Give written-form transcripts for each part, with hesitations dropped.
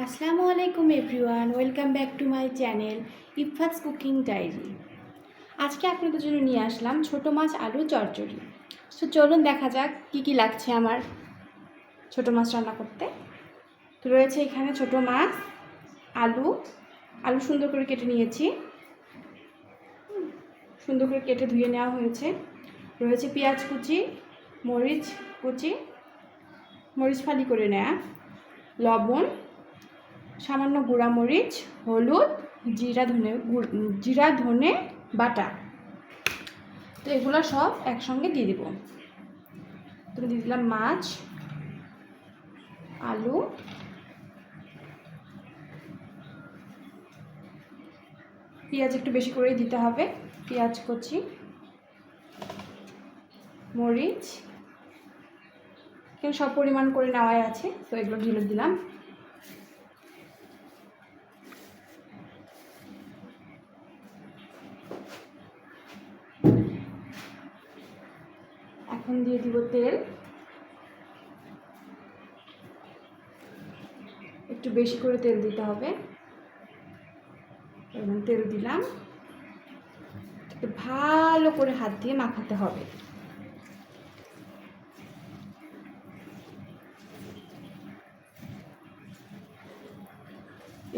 আসসালামু আলাইকুম everyone, welcome back to my channel Ifat's cooking diary. আজকে আপনাদের জন্য নিয়ে আসলাম ছোট মাছ আলু চচ্চড়ি। তো চলুন দেখা যাক কি কি লাগছে আমার ছোট মাছ রান্না করতে। তো রয়েছে এখানে ছোট মাছ, আলু সুন্দর করে কেটে নিয়েছি, সুন্দর করে কেটে ধুয়ে নেওয়া হয়েছে। রয়েছে পেঁয়াজ কুচি, মরিচ কুচি, মরিচ ফালি করে নেওয়া, লবণ, সামান্য গুঁড়া মরিচ, হলুদ, জিরা ধনে বাটা। তো এগুলো সব একসঙ্গে দিয়ে দিব। তো দিয়ে দিলাম মাছ, আলু, পেঁয়াজ একটু বেশি করেই দিতে হবে, পেঁয়াজ কুচি, মরিচ, এখানে সব পরিমাণ করে নেওয়াই আছে, তো এগুলো ঢেলে দিলাম। এখন দিয়ে দিব তেল, একটু বেশি করে তেল দিতে হবে। এবং তেল দিলাম, একটু ভালো করে হাত দিয়ে মাখাতে হবে।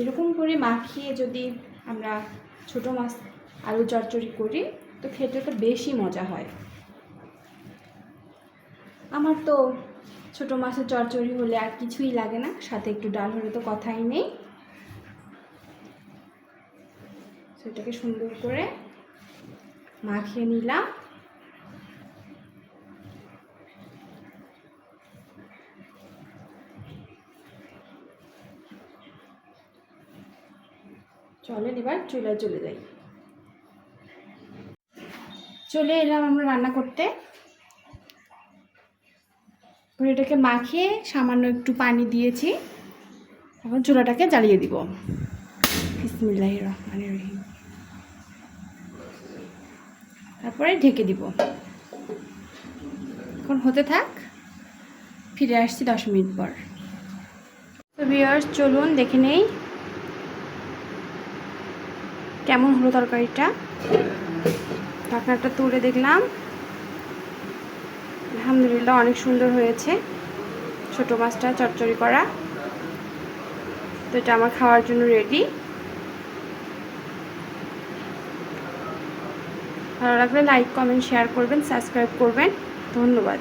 এরকম করে মাখিয়ে যদি আমরা ছোট মাছ আলু চচ্চড়ি করি তো খেতে তো বেশি মজা হয়। আমার তো ছোট মাছের চচ্চড়ি হলে আর কিছুই লাগে না, সাথে একটু ডাল হলে তো কথাই নেই। সেটাকে সুন্দর করে মাখিয়ে নিলাম। চলেন এবার চুলায় চলে যাই। চলে এলাম আমরা রান্না করতে। এটাকে মাখিয়ে সামান্য একটু পানি দিয়েছি, এখন চুলাটাকে জ্বালিয়ে দিব। বিসমিল্লাহির রহমানির রহিম। তারপরে ঢেকে দিব। এখন হতে থাক, ফিরে আসছি 10 মিনিট পর। তো ভিউয়ার্স চলুন দেখে নেই কেমন হলো তরকারিটা। ঢাকনাটা তুলে দেখলাম, আলহামদুলিল্লাহ অনেক সুন্দর হয়েছে ছোট মাছটা চচ্চড়ি করা। তো এটা আমার খাওয়ার জন্য রেডি। ভালো লাগলে লাইক, কমেন্ট, শেয়ার করবেন, সাবস্ক্রাইব করবেন। ধন্যবাদ।